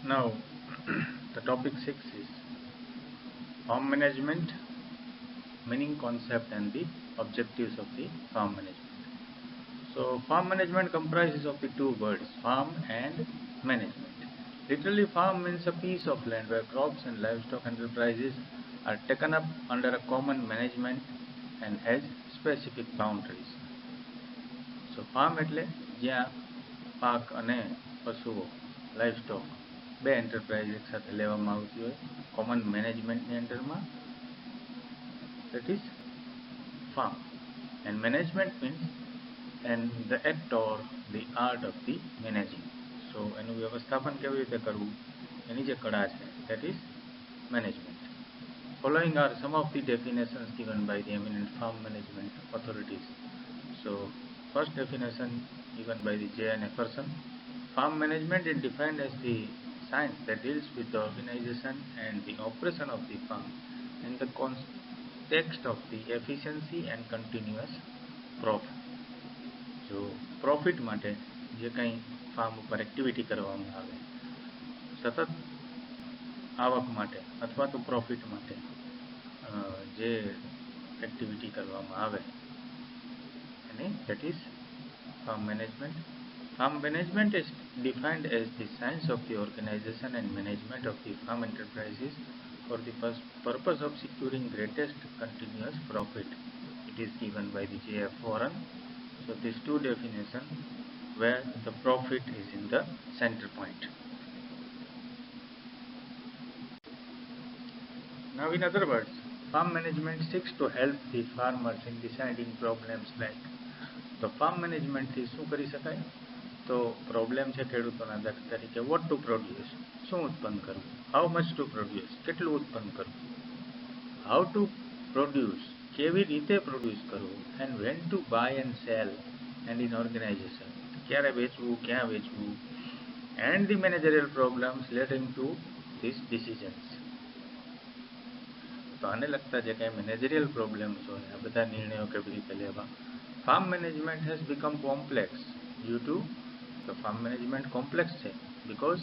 Now, the topic 6 is farm management, meaning, concept, and the objectives of the farm management. So, farm management comprises of the two words, farm and management. Literally, farm means a piece of land where crops and livestock enterprises are taken up under a common management and has specific boundaries. So, farm એટલે જ્યાં પાક અને પશુઓ livestock બે enterprise એક સાથે લેવામાં આવતી હોય કોમન મેનેજમેન્ટની અંડરમાં, that is farm. And management means and the act or the art of the managing. So એનું વ્યવસ્થાપન કેવી રીતે કરવું એની જે કળા છે, that is management. Following are some of the definitions given by the eminent farm management authorities. So first definition given by the J.N. Epperson. Farm management is defined as the science that deals with the organization and the operation of the farm in the context of the efficiency and continuous profit. So profit માટે જે કંઈ farm ઉપર activity કરવામાં આવે, સતત આવક માટે અથવા તો પ્રોફિટ માટે જે એક્ટિવિટી કરવામાં આવે એને that is farm management. Farm management is defined as the science of the organization and management of the farm enterprises for the purpose of securing greatest continuous profit. It is given by the J.F. Warren. So these two definitions where the profit is in the center point. Now in other words, farm management seeks to help the farmers in deciding problems like તો farm મેનેજમેન્ટથી શું કરી શકાય? તો problem છે ખેડૂતોના તરીકે vote to produce, શું ઉત્પન્ન કરવું, હાઉ મચ ટુ પ્રોડ્યુસ, કેટલું ઉત્પન્ન કરવું, હાઉ ટુ પ્રોડ્યુસ, કેવી રીતે પ્રોડ્યુસ કરવું, and when to buy and sell and in organisation, ક્યારે વેચવું, ક્યાં વેચવું, and the managerial problems relating to this decisions. તો આને લગતા જે કાંઈ મેનેજરિયલ પ્રોબ્લેમ્સ હોય, આ બધા નિર્ણયો કેવી રીતે લેવા. Farm management has become complex due to the farm management complex છે because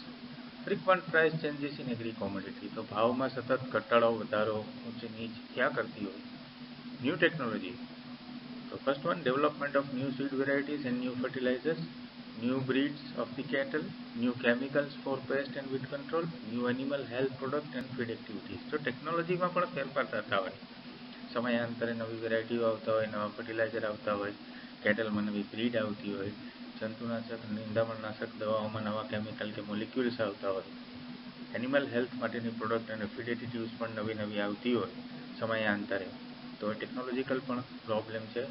frequent price changes in agri commodity. તો ભાવમાં સતત ઘટાડો વધારો ઊંચી નીચ ક્યાં કરતી હોય. New technology. So first one, development of new seed varieties and new fertilizers, new breeds of the cattle, new chemicals for pest and weed control, new animal health product and feed activities. તો ટેકનોલોજીમાં પણ ફેરફાર થતા હોય, સમયાંતરે નવી વેરાયટીઓ આવતા હોય, નવા ફર્ટિલાઇઝર આવતા હોય, કેટલમાં નવી બ્રીડ આવતી હોય, જંતુનાશક નિંદામણનાશક દવાઓમાં નવા કેમિકલ કે મોલિક્યુલ્સ આવતા હોય, એનિમલ હેલ્થ માટેની પ્રોડક્ટ અને ફીડ એડિટિવ્સ પણ નવી નવી આવતી હોય સમયાંતરે. તો ટેકનોલોજીકલ પણ પ્રોબ્લેમ છે.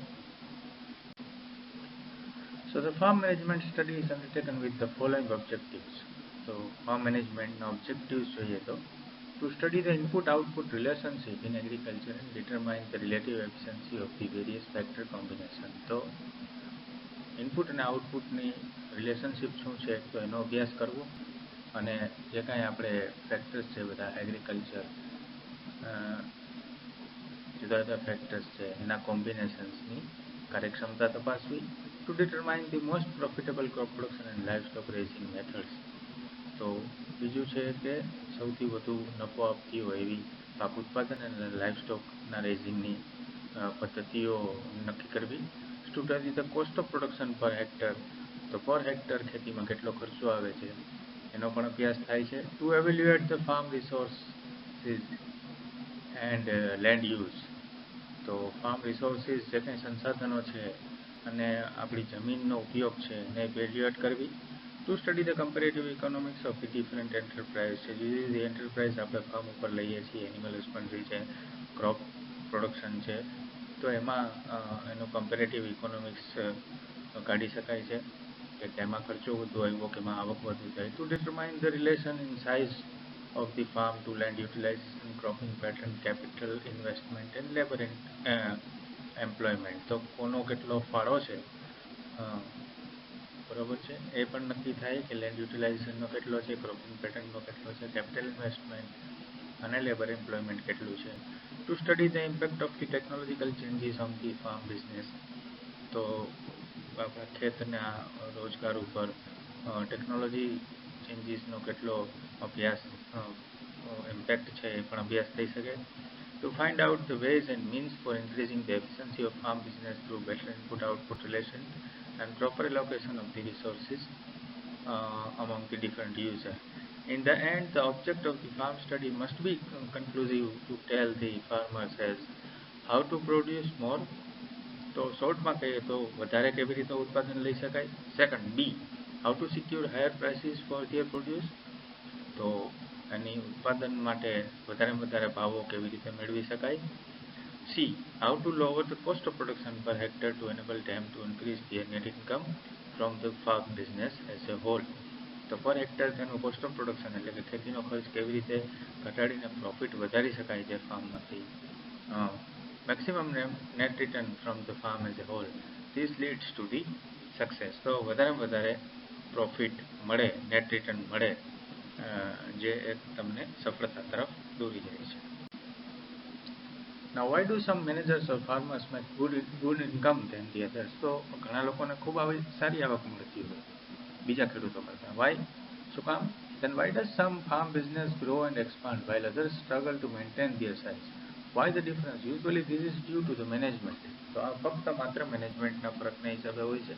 So the farm management study is undertaken with the following objectives. So farm management objectives જોઈએ તો to study the input-output relationship in agriculture and determine the relative efficiency of the various factor combination. તો input અને આઉટપુટની relationship શું છે તો એનો અભ્યાસ કરવો, અને જે કાંઈ આપણે ફેક્ટર્સ છે બધા એગ્રીકલ્ચર જુદા જુદા ફેક્ટર્સ છે એના કોમ્બિનેશન્સની કાર્યક્ષમતા તપાસવી. Two determine the most profitable crop production and livestock raising methods. તો બીજું છે કે સૌથી વધુ નફો આપતી હોય એવી પાક ઉત્પાદન અને લાઇવસ્ટોકના રેઝિંગની પદ્ધતિઓ નક્કી કરવી. સ્ટુડી the cost of production per hectare. તો પર હેક્ટર ખેતીમાં કેટલો ખર્ચો આવે છે એનો પણ અભ્યાસ થાય છે. To evaluate the farm resources and land use. તો ફાર્મ રિસોર્સિસ જે કંઈ સંસાધનો છે અને આપણી જમીનનો ઉપયોગ છે એને ઇવેલ્યુએટ કરવી. To study the comparative economics of the different enterprise છે, જુદી જુદી એન્ટરપ્રાઇઝ આપણે ફાર્મ ઉપર લઈએ છીએ, એનિમલ હસબન્ડરી છે, ક્રોપ પ્રોડક્શન છે, તો એમાં એનું કમ્પેરેટિવ ઇકોનોમિક્સ કાઢી શકાય છે કે તેમાં ખર્ચો વધુ આવ્યો કે એમાં આવક વધુ થાય. To determine the relation in size of the farm to land utilisation, cropping pattern, capital investment and labour employment. તો કોનો કેટલો ફાળો છે બરાબર છે એ પણ નક્કી થાય કે લેન્ડ યુટિલાઇઝેશનનો કેટલો છે, ક્રોપિંગ પેટર્નનો કેટલો છે, કેપિટલ ઇન્વેસ્ટમેન્ટ અને લેબર એમ્પ્લોયમેન્ટ કેટલું છે. To study the impact of the technological changes on the farm business. તો આપણા ખેતના રોજગાર ઉપર ટેકનોલોજી ચેન્જીસનો કેટલો અભ્યાસ ઇમ્પેક્ટ છે એ પણ અભ્યાસ થઈ શકે. To find out the ways and means for increasing the efficiency of farm business through better input-output relation and proper allocation of the resources among the different users. In the end, the object of the farm study must be conclusive to tell the farmers as how to produce more. તો શોર્ટમાં કહીએ તો વધારે કેવી રીતે ઉત્પાદન લઈ શકાય. Second, B, how to secure higher prices for their produce. તો એની ઉત્પાદન માટે વધારે ભાવો કેવી રીતે મેળવી શકાય. C, how to lower the cost of production per hectare to enable them to increase their net income from the farm business as a whole. તો પર હેક્ટર તેનું કોસ્ટ ઓફ પ્રોડક્શન એટલે કે ખેતીનો ખર્ચ કેવી રીતે ઘટાડીને પ્રોફિટ વધારી શકાય છે ફાર્મમાંથી. maximum net return from the farm as a whole. This leads to the success. તો વધારે પ્રોફિટ મળે, નેટ રિટર્ન મળે, જે તમને સફળતા તરફ દોરી જાય છે. Now why do some managers or farmers make good income than the others? તો ઘણા લોકોને ખૂબ આવી સારી આવક મળતી હોય બીજા ખેડૂતો કરતા. Why? શું કામ? Then why does some farm business grow and expand while others struggle to maintain their size? Why the difference? Usually this is due to the management. તો આ ફક્ત માત્ર મેનેજમેન્ટના ફરકના હિસાબે હોય છે.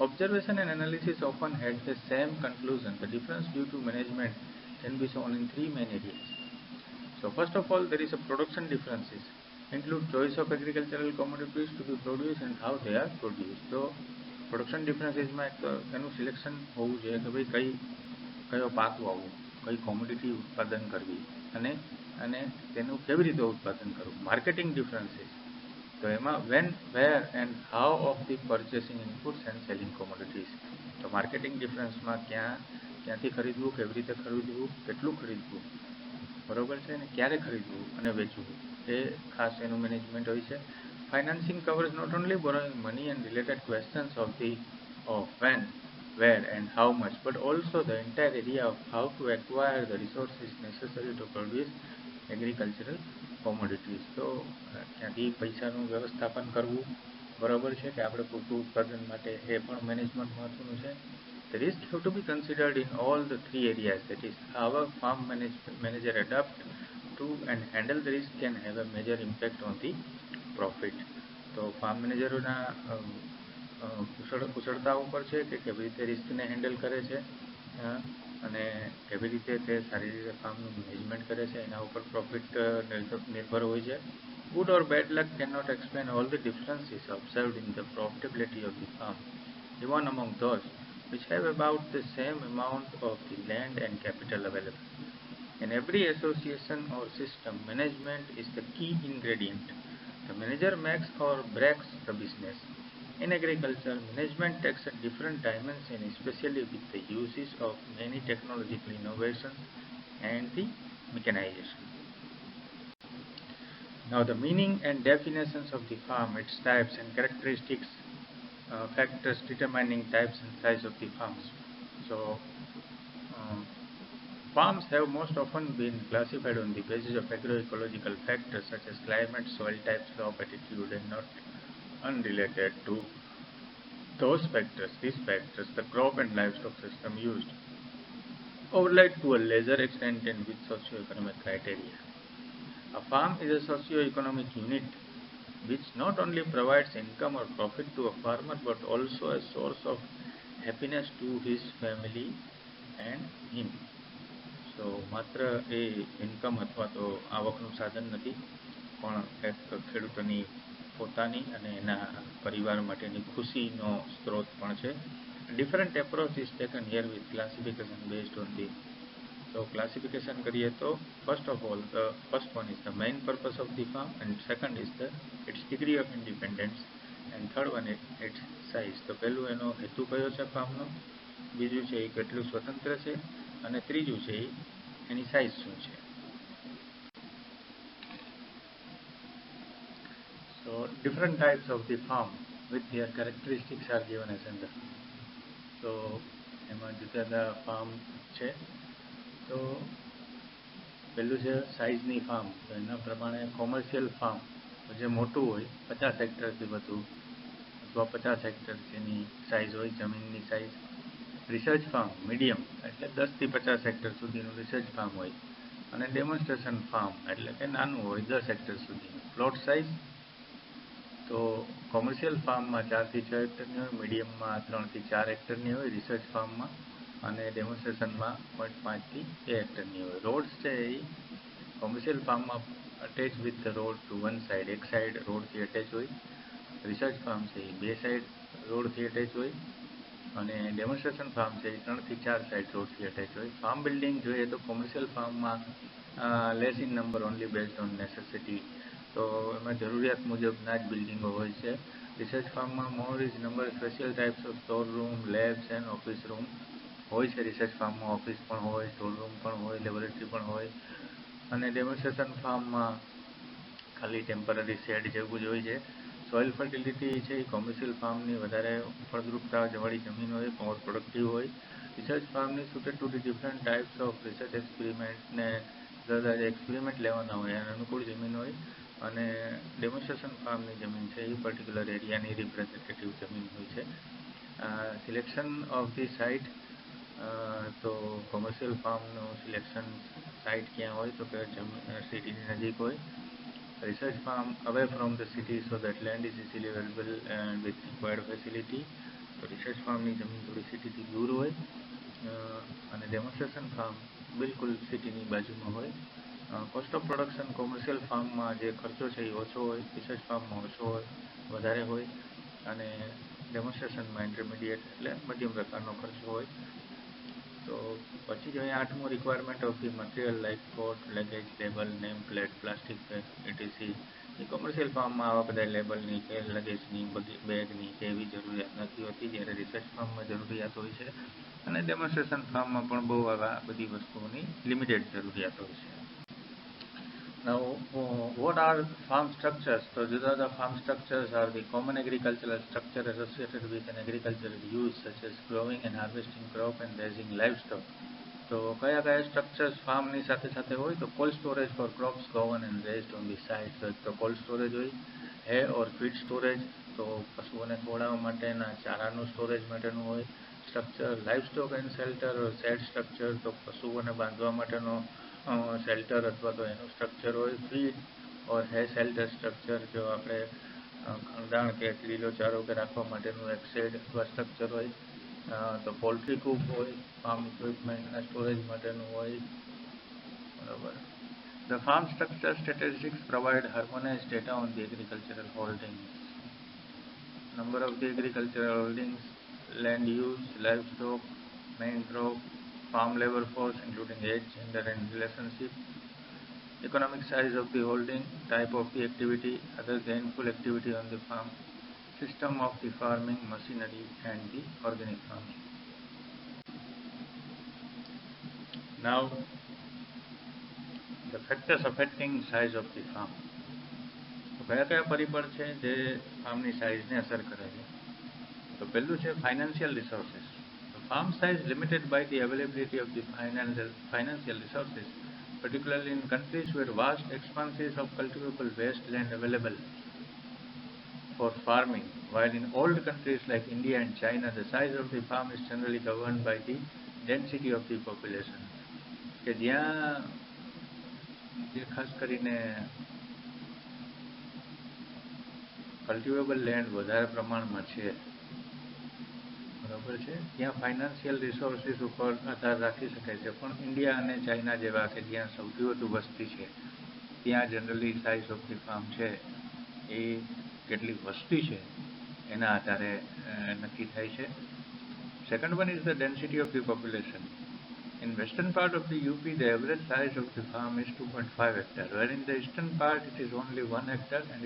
Observation and analysis often had the same conclusion. The difference due to management can be shown in three main areas. So first of all, there is a production differences. Include choice of agricultural commodities to be produced and how they are produced. So production differences માં એક તો એનું selection હોવું જોઈએ કે ભાઈ કયો પાક વાવવો, કઈ કોમોડિટી ઉત્પાદન કરવી અને તેનું કેવી રીતે ઉત્પાદન કરવું. માર્કેટિંગ ડિફરન્સીસ, તો એમાં when, where and how of the purchasing inputs and selling commodities. તો માર્કેટિંગ ડિફરન્સમાં ક્યાંથી ખરીદવું, કેવી રીતે ખરીદવું, કેટલું ખરીદવું, બરોબર છે, ને ક્યારે ખરીદવું અને વેચવું, એ ખાસ એનું મેનેજમેન્ટ હોય છે. Financing covers not only borrowing money and related questions of when, where and how much, but also the entire area of how to acquire the resources necessary to produce agricultural commodities. તો ક્યાંથી પૈસાનું વ્યવસ્થાપન કરવું, બરાબર છે, કે આપણે પૂરતું ઉત્પાદન માટે એ પણ મેનેજમેન્ટ મહત્વનું છે. The risk have to be considered in all the three areas. That is, how a farm manager adapt to and handle the risk can have a major impact on the profit. તો farm મેનેજરોના કુશળતા ઉપર છે કે કેવી રીતે રિસ્કને handle કરે છે અને કેવી રીતે તે સારી રીતે ફાર્મનું મેનેજમેન્ટ કરે છે, એના ઉપર પ્રોફિટ નિર્ભર હોય છે. Good or bad luck cannot explain all the differences observed in the profitability of the farm, even among those which have about the same amount of the land and capital available. In every association or system, management is the key ingredient. The manager makes or breaks the business. In agriculture, management takes a different dimension, especially with the uses of many technological innovations and the mechanization. Now, the meaning and definitions of the farm, its types and characteristics, factors determining types and size of the farms. So, farms have most often been classified on the basis of agroecological factors such as climate, soil type, slope, altitude, and not unrelated to these factors, the crop and livestock system used, overlaid to a lesser extent and with socio-economic criteria. A farm is a socio-economic unit which not only provides income or profit to a farmer but also a source of happiness to his family and him. So માત્ર એ income અથવા તો આવકનું સાધન નથી, પણ એક ખેડૂતોની પોતાની અને એના પરિવાર માટેની ખુશીનો સ્ત્રોત પણ છે. Different approach is taken here with classification based on the. તો ક્લાસિફિકેશન કરીએ તો first of all the first one is the main purpose of the farm and second is the its degree of independence and third one its size. તો પહેલું એનો હેતુ કયો છે ફાર્મનો, બીજું છે એ કેટલું સ્વતંત્ર છે, અને ત્રીજું છે એની સાઇઝ શું છે. So different types of the farm with their characteristics are given as under. So એમાં જુદા ફાર્મ છે. તો પહેલું છે સાઇઝની ફાર્મ. તો એના પ્રમાણે કોમર્શિયલ ફાર્મ જે મોટું હોય 50 હેક્ટરથી વધુ અથવા 50 હેક્ટર જેની સાઇઝ હોય જમીનની સાઇઝ. રિસર્ચ ફાર્મ મીડિયમ એટલે 10 થી 50 હેક્ટર સુધીનું રિસર્ચ ફાર્મ હોય, અને ડેમોન્સ્ટ્રેશન ફાર્મ એટલે કે નાનું હોય 10 હેક્ટર સુધીનું. પ્લોટ સાઇઝ તો કોમર્શિયલ ફાર્મમાં 4 થી 6 હેક્ટરની હોય, મીડિયમમાં 3 થી 4 હેક્ટરની હોય રિસર્ચ ફાર્મમાં, અને ડેમોન્સ્ટ્રેશનમાં 0.5 થી 2 હેક્ટરની હોય. રોડ્સ છે એ કોમર્શિયલ ફાર્મમાં attach with the road to one side, એક સાઇડ રોડથી અટેચ હોય. રિસર્ચ ફાર્મ છે એ 2 સાઇડ રોડથી અટેચ હોય, અને ડેમોન્સ્ટ્રેશન ફાર્મ છે એ 3 થી 4 સાઇડ રોડથી અટેચ હોય. ફાર્મ બિલ્ડિંગ જોઈએ તો કોમર્શિયલ ફાર્મમાં less in number only based on necessity, તો એમાં જરૂરિયાત મુજબના જ બિલ્ડિંગો હોય છે. રિસર્ચ ફાર્મમાં more is number special types of store room, labs and office room હોય છે. રિસર્ચ ફાર્મમાં ઓફિસ પણ હોય, સ્ટોર રૂમ પણ હોય, લેબોરેટરી પણ હોય. અને ડેમોન્સ્ટ્રેશન ફાર્મમાં ખાલી ટેમ્પરરી શેડ જેવું જ હોય છે. સોઇલ ફર્ટિલિટી છે એ કોમર્શિયલ ફાર્મની વધારે ફળદ્રુપતાવાળી જમીન હોય, મોર પ્રોડક્ટિવ હોય. રિસર્ચ ફાર્મની suited to the different types of research એક્સપેરિમેન્ટને એક્સપેરિમેન્ટ લેવાના હોય એને અનુકૂળ જમીન હોય. અને ડેમોન્સ્ટ્રેશન ફાર્મની જમીન છે એ પર્ટિક્યુલર એરિયાની રિપ્રેઝેન્ટેટિવ જમીન હોય છે. સિલેક્શન ઓફ ધી સાઇટ, તો કોમર્શિયલ ફાર્મનું સિલેક્શન સાઇટ ક્યાં હોય તો કે સિટીની નજીક હોય. Research farm away from the city so that land is easily available and with required facility, તો રિસર્ચ ફાર્મની જમીન થોડી સિટીથી દૂર હોય. અને ડેમોન્સ્ટ્રેશન ફાર્મ બિલકુલ સિટીની બાજુમાં હોય. કોસ્ટ ઓફ પ્રોડક્શન કોમર્શિયલ ફાર્મમાં જે ખર્ચો છે એ ઓછો હોય, રિસર્ચ ફાર્મમાં ઓછો હોય, વધારે હોય. અને ડેમોન્સ્ટ્રેશનમાં ઇન્ટરમીડિયેટ એટલે મધ્યમ પ્રકારનો ખર્ચો હોય. તો પછી જોઈએ 8મું requirement of the material like coat, luggage, label, name plate, plastic bag etc. એ કોમર્શિયલ ફાર્મમાં આવા બધા લેબલની કે લગેજની બેગની કે એવી જરૂરિયાત નથી હોતી, જ્યારે રિસર્ચ ફાર્મમાં જરૂરિયાત હોય છે. અને ડેમોન્સ્ટ્રેશન ફાર્મમાં પણ બહુ આવા બધી વસ્તુઓની લિમિટેડ જરૂરિયાત હોય છે. Now, what are farm structures? So, the farm structures are the common agricultural structure associated with an agricultural use such as growing and harvesting crop and raising livestock. તો કયા કયા સ્ટ્રક્ચર્સ ફાર્મની સાથે સાથે હોય તો cold storage for crops grown and raised on the site, તો cold storage હોય. Hay ઓર feed storage, તો પશુઓને ખવડાવવા માટેના ચારાનું સ્ટોરેજ માટેનું હોય structure. Livestock and shelter or shed structure, તો પશુઓને બાંધવા માટેનો શેલ્ટર અથવા તો એનું સ્ટ્રક્ચર હોય. ફીડ ઓર હે શેલ્ટર સ્ટ્રક્ચર, જો આપણે ખંડાણ કે લીલો ચારો કે રાખવા માટેનું એક શેડ અથવા સ્ટ્રક્ચર હોય. તો પોલ્ટ્રી કૂપ હોય, ફાર્મ ઇક્વિપમેન્ટના સ્ટોરેજ માટેનું હોય. બરાબર. The farm structure statistics provide harmonized data on the agricultural holdings. Number of the agricultural holdings, land use, livestock, main crop, farm labor force including age, gender and relationship, economic size of the holding, type of the activity, other gainful activity on the farm, system of the farming, machinery and the organic farming. Now, the factors affecting size of the farm. તો કયા કયા પરિબળ છે જે ફાર્મની સાઇઝને અસર કરે છે? તો પહેલું છે ફાઇનાન્શિયલ રિસોર્સિસ. તો farm size limited by the availability of the financial resources, particularly in countries where vast expanses of cultivable wasteland available for farming, while in old countries like India and China, the size of the farm is generally governed by the density of the population. કે જ્યાં ખાસ કરીને કલ્ટિવેબલ land વધારે પ્રમાણમાં છે, બરાબર છે, ત્યાં ફાઇનાન્શિયલ રિસોર્સિસ ઉપર આધાર રાખી શકાય છે. પણ ઇન્ડિયા અને ચાઇના જેવા કે જ્યાં સૌથી વધુ વસ્તી છે ત્યાં generally size of the farm છે એ કેટલી વસ્તી છે એના આધારે નક્કી થાય છે. Second one is the density of the population. In western part of the UP, the average size of the farm is 2.5 hectare, where in the eastern part it is only 1 hectare, and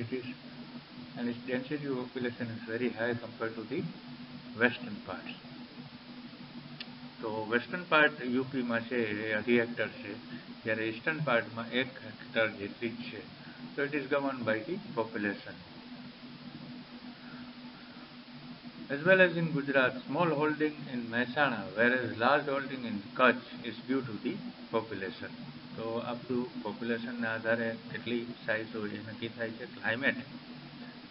its density of population is very high compared to the western parts. તો western part યુપીમાં છે એ 2.5 hectare છે, જ્યારે eastern પાર્ટમાં 1 hectare જેટલી જ છે. તો it is govern by the population. As well as in Gujarat, small holding in Mehsana, whereas large holding in Kutch is due to the population. તો આ બધું પોપ્યુલેશનના આધારે કેટલી સાઇઝ હોય એ નક્કી થાય છે.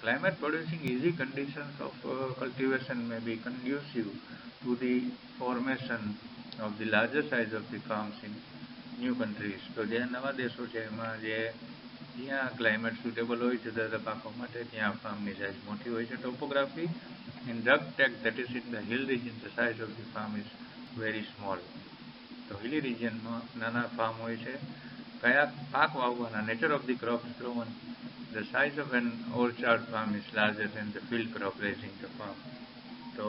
climate producing easy conditions of cultivation may be conducive to the formation of the larger size of the farms in new countries. તો જે નવા દેશો છે એમાં જે જ્યાં ક્લાઇમેટ સુટેબલ હોય છે જુદા પાકો માટે ત્યાં ફાર્મની સાઇઝ મોટી હોય છે. Topography in rugged tech, that is in the hill region, the size of the farm is very small. તો હિલી રિજિયનમાં નાના ફાર્મ હોય છે. કયા પાક વાવવાના, nature of the crops grown, the size of an orchard farm is larger than the field crop raising the farm. તો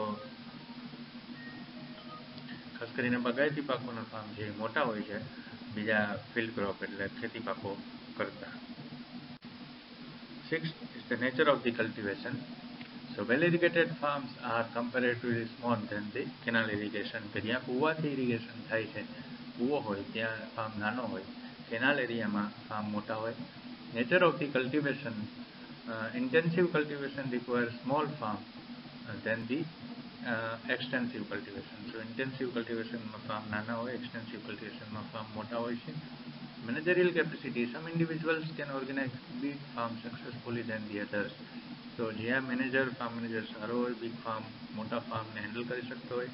ખાસ કરીને બાગાયતી પાકોના ફાર્મ જે મોટા હોય છે બીજા ફિલ્ડ ક્રોપ એટલે ખેતી પાકો કરતા. 6 is the nature of the cultivation. So well irrigated farms are comparatively small than the canal irrigation. કે જ્યાં કૂવાથી ઇરિગેશન થાય છે, કૂવો હોય ત્યાં ફાર્મ નાનો હોય, કેનાલ એરિયામાં ફાર્મ મોટા હોય. Nature of the cultivation, intensive cultivation require small farm than the extensive cultivation. So intensive cultivation માં ફાર્મ નાના હોય, extensive cultivation માં ફાર્મ મોટા હોય છે. Managerial capacity, some individuals can organize big farm successfully than the others. તો જ્યાં farm manager સારો હોય, બિગ ફાર્મ મોટા ફાર્મને હેન્ડલ કરી શકતો હોય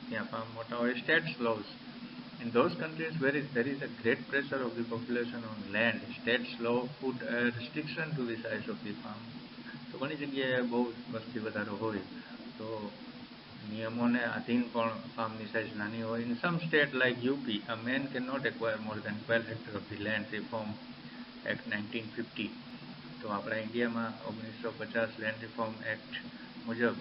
ત્યાં ફાર્મ મોટા હોય. States lose, in those countries where there is a great pressure of the population on land, states law put a restriction to the size of the farm. તો ઘણી જગ્યાએ બહુ વસ્તી વધારો હોય તો નિયમોને આધીન પણ ફાર્મની સાઇઝ નાની હોય. In some state like UP, a man cannot acquire more than 12 hectares of the land, Reform Act 1950. તો આપણા ઇન્ડિયામાં 1950 લેન્ડ રિફોર્મ એક્ટ મુજબ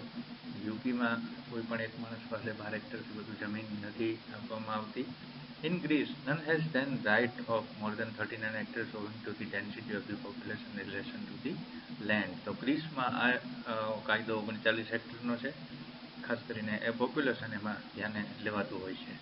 યુપીમાં કોઈ પણ એક માણસ પાસે 12 હેક્ટરથી વધુ જમીન નથી આપવામાં આવતી. In Greece, none has then right of more than 39 hectares owing to the density of the population in relation to the land. તો ગ્રીસમાં આ કાયદો 39 હેક્ટરનો છે. ખાસ કરીને એ પોપ્યુલેશન એમાં ધ્યાને લેવાતું હોય છે.